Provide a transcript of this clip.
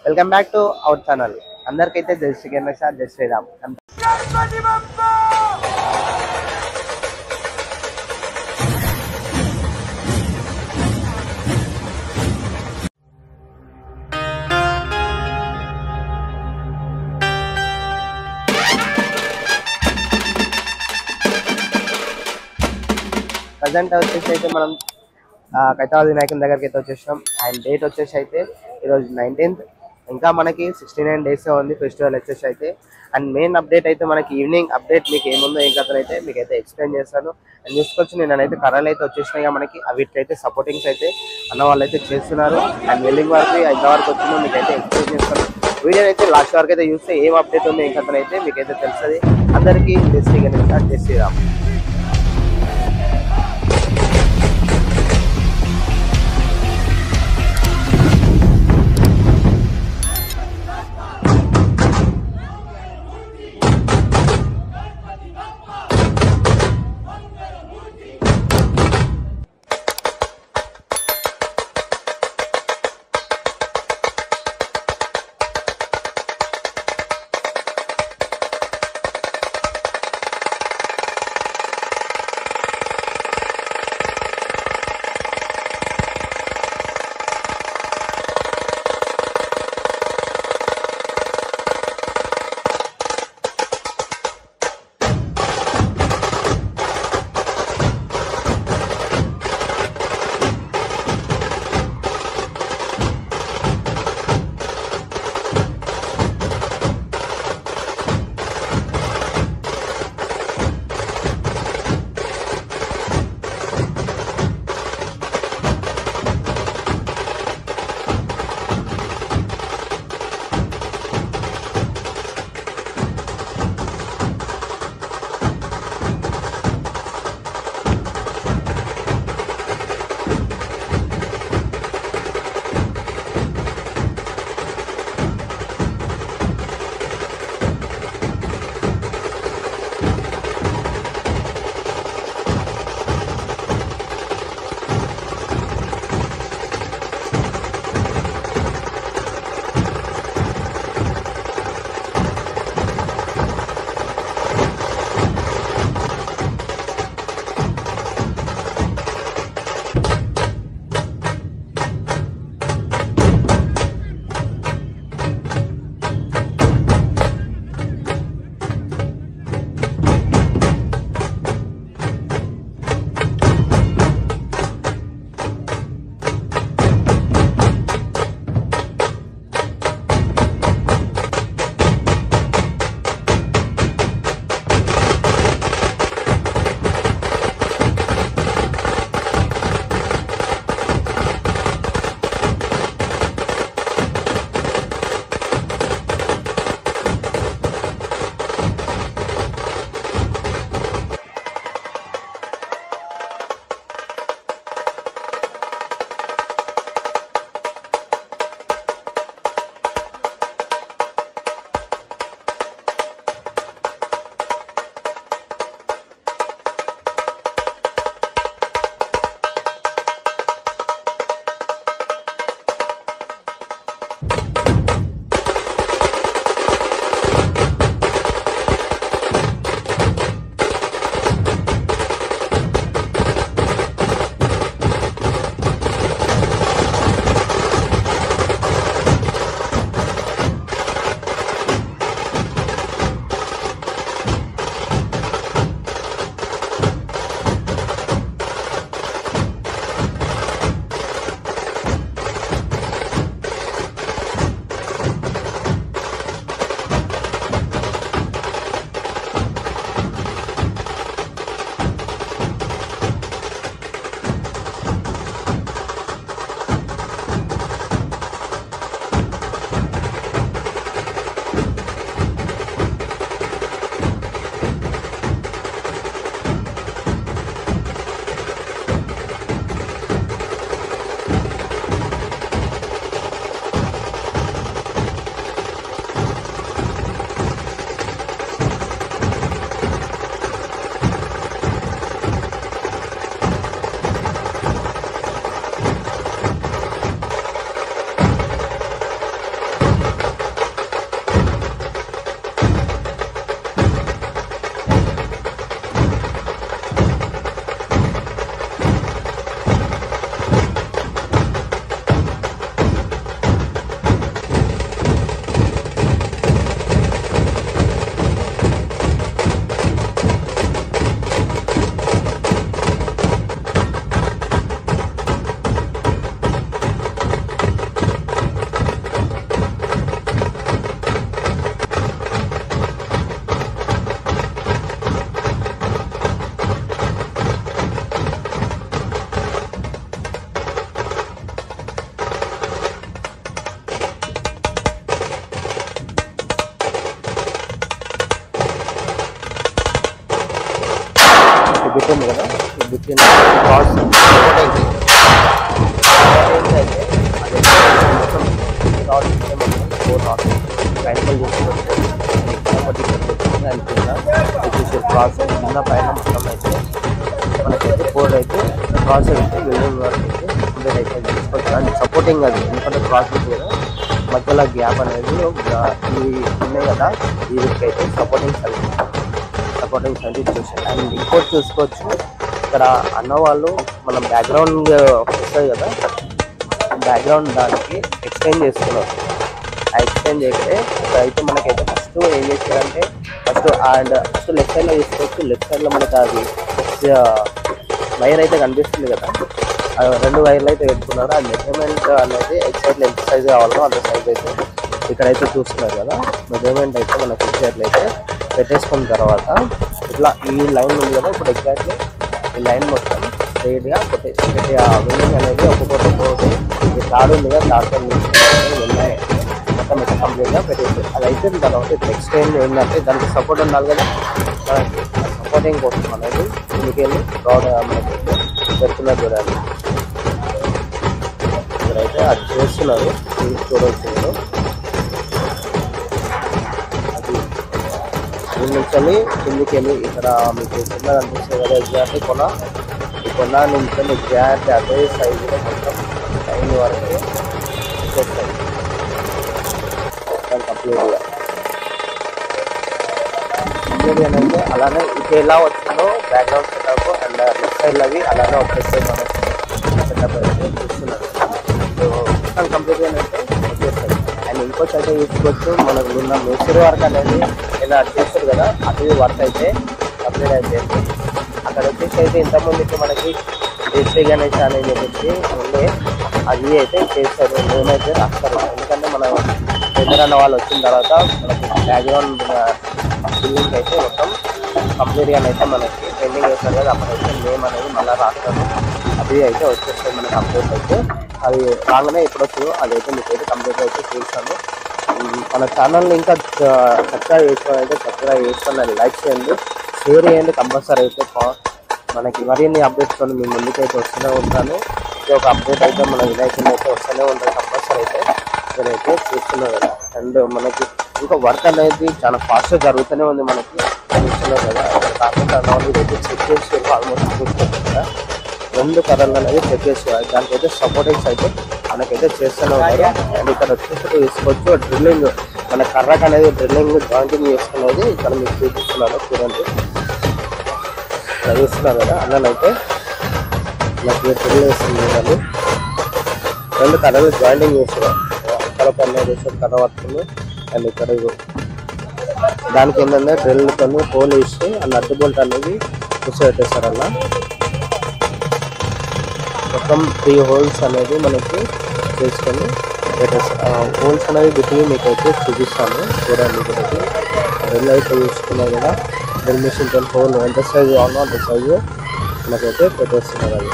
Welcome back to our channel. అందరికైతే జై శ్రీ గణేష్, జై శ్రీరామ్. ప్రజెంట్ వచ్చేసి అయితే మనం ఖైరతాబాద్ వినాయకుని దగ్గరికి అయితే వచ్చేసాం. అండ్ డేట్ వచ్చేసి అయితే ఈరోజు 19th. ఇంకా మనకి 69 డేస్ ఉంది ఫెస్టివల్ వచ్చేసి అయితే. అండ్ మెయిన్ అప్డేట్ అయితే మనకి ఈవినింగ్ అప్డేట్ మీకు ఏముందో ఏం కథ అయితే మీకు అయితే ఎక్స్ప్లెయిన్ చేస్తాను. అండ్ చూసుకోవచ్చు నేనైతే కర్రలు అయితే వచ్చేసినాయి మనకి. వీటికైతే సపోర్టింగ్స్ అయితే అన్న వాళ్ళు అయితే చేస్తున్నారు. అండ్ వెల్డింగ్ వరకు ఎంత వరకు వచ్చిందో మీకు అయితే ఎక్స్ప్లెయిన్ చేస్తాను. వీడియో అయితే లాస్ట్ వరకు అయితే చూస్తే ఏం అప్డేట్ ఉందో ఏం కథ అయితే మీకైతే తెలుస్తుంది. అందరికీ జై శ్రీ గణేష్, జై శ్రీరామ్. ఉంది కదా, ఈ బిట్ క్రాస్ అయితే మొత్తం ఫైనల్ చూసుకోవచ్చు. అండ్ కింద వచ్చేసి క్రాస్ కింద పైన మొత్తం అయితే మనకైతే కోడ్ అయితే క్రాస్ అయితే బిల్డింగ్ వరకు అయితే కంప్లీట్ అయితే తీసుకోవచ్చు. అండ్ సపోర్టింగ్ అది ఎందుకంటే క్రాస్ కూడా మధ్యలో గ్యాప్ అనేది ఈ ఉన్నాయి కదా, ఈ వీటికి అయితే సపోర్టింగ్ సర్వీస్ చూసాను. అండ్ ఇంకోటి చూసుకోవచ్చు, ఇక్కడ అన్న వాళ్ళు మనం బ్యాక్గ్రౌండ్ వస్తుంది కదా, బ్యాక్గ్రౌండ్ దానికి ఎక్స్టెండ్ చేసుకున్నారు. ఆ ఎక్స్టెండ్ చేస్తే ఇక్కడైతే మనకైతే ఫస్ట్ ఏం చేశారంటే ఫస్ట్ లెఫ్ట్ సైడ్లో తీసుకోవచ్చు. లెఫ్ట్ సైడ్లో మనకు అది వైర్ అయితే కనిపిస్తుంది కదా, 2 వైర్లు అయితే పెట్టుకున్నారు. ఆ మెజర్మెంట్ అనేది ఎగ్జాక్ట్లీ ఎంత సైజ్ కావాలో అంత సైజ్ అయితే ఇక్కడైతే చూస్తున్నారు కదా. మెజర్మెంట్ అయితే మనకి ఎగ్జాక్ట్లీ అయితే పెట్టేసుకున్న తర్వాత ఇట్లా ఈ లైన్ ఉంది కదా, ఇప్పుడు ఎగ్జాక్ట్లీ ఈ లైన్ మొత్తం స్ట్రైట్గా పెట్టేసి ఆ బిల్డింగ్ అనేది ఒక్కొక్కటి ఈ తాడు ఉంది కదా, తాడుతో వెళ్ళాయి మొత్తం ఇట్లా కంప్లీట్గా పెట్టేసి అది అయిపోయిన తర్వాత ఇప్పుడు ఎక్స్టెండ్ ఏంటంటే దానికి సపోర్ట్ ఉండాలి కదా, సపోర్టింగ్ కోసం అనేది ఇందుకెళ్ళి రోడ్ మనకి పెడుతున్నారు చూడాలి. ఇక్కడైతే అది చేస్తున్నారు చూడవలసింది. అది దీని నుంచి కిందికి వెళ్ళి ఇక్కడ మీకు కింద కనిపిస్తుంది కదా ఎగ్జాక్ట్లీ ఈ కొన నుంచి ఎగ్జాక్ట్ అదే సైజులో మొత్తం లైన్ వరకు వచ్చేస్తాయి కంప్లీట్గా. అంటే అలానే ఇది ఎలా వచ్చిందో background setup and left side అవి అలానే వచ్చేస్తాయి. మనకి సెటప్ అయితే చూస్తున్నారు మొత్తం కంప్లీట్గా అయితే వచ్చేస్తాయి. అండ్ ఇంకోటి అయితే చూసుకోవచ్చు, మనకు ఉన్న మేస్త్రి వర్క్ అనేది ఇలా చేస్తారు కదా, అది వర్క్ అయితే కంప్లీట్ అయిపోయింది. అక్కడ వచ్చేసి అయితే ఇంతకుముందుకి మనకి ఏసీ గణేష్ అనేది చెప్పేసి ఉండే అది అయితే చేస్తారు, నేమైతే రాస్తారు. ఎందుకంటే మన ఎదురన్న వాళ్ళు వచ్చిన తర్వాత మనకి బ్యాక్గ్రౌండ్ బిల్డింగ్ అయితే మొత్తం కంప్లీట్గా అయితే మనకి పెండింగ్ వేస్తారు కదా, అప్పుడైతే నేమ్ అనేది మళ్ళీ రాస్తారు. అది అయితే వచ్చేస్తుంది మనకి అప్డేట్ అయితే. అది రాగానే ఇప్పుడు వచ్చు అదైతే మీకైతే కంప్లీట్ అయితే చూస్తాను. మన ఛానల్ని ఇంకా సబ్స్క్రైబ్ చేసుకొని లైక్ చేయండి, షేర్ చేయండి కంపల్సరీ అయితే. మనకి మరిన్ని అప్డేట్స్ మీ ముందుకైతే వస్తూనే ఉంటాను. ఇది ఒక అప్డేట్ అయితే మన వినాయకుని అయితే వస్తూనే ఉంటుంది కంపల్సరీ అయితే ఇక్కడైతే చూస్తున్నాం కదా. అండ్ మనకి ఇంకా వర్క్ అనేది చాలా ఫాస్ట్గా జరుగుతూనే ఉంది మనకి చూస్తున్నారు కదా. కాకుండా ఇదైతే చెక్ చేసి ఆల్మోస్ట్ చూస్తున్నారు కదా, 2 కర్రలు అనేది చెక్ చేసేవారు. దానికైతే సపోర్టింగ్స్ అయితే మనకైతే చేస్తూనే ఉన్నారు. అండ్ ఇక్కడ వచ్చేసి తీసుకోవచ్చు డ్రిల్లింగ్, మన కర్రకు అనేది డ్రిల్లింగ్ జాయింటింగ్ చేసుకునేది ఇక్కడ మీకు చూపిస్తున్నాను చూడండి. చూస్తున్నారు కదా, అన్ననైతే నాకు డ్రిల్ వేస్తుంది కానీ 2 కర్రలు జాయింటింగ్ చేస్తున్నారు. అక్కడ పని చేస్తారు కర్ర పట్టుకుని. అండ్ ఇక్కడ దానికి ఏంటంటే డ్రిల్తో హోల్ వేసి ఆ నట్టు బోల్ట్ అనేది కూర్చోబెట్టేస్తారు. అలా మొత్తం 3 హోల్స్ అనేది మనకి చేసుకొని పెట్టేస్తారు. హోల్స్ అనేది బిట్టివి మీకు అయితే చూపిస్తాను చూడండి. ఇక్కడికి డ్రిల్ అయితే చూసుకున్నారు కదా, డ్రిల్ మిషన్తో హోల్ ఎంత సైజు కావాలో అంత సైజు మనకైతే పెట్టేస్తున్నారు. అది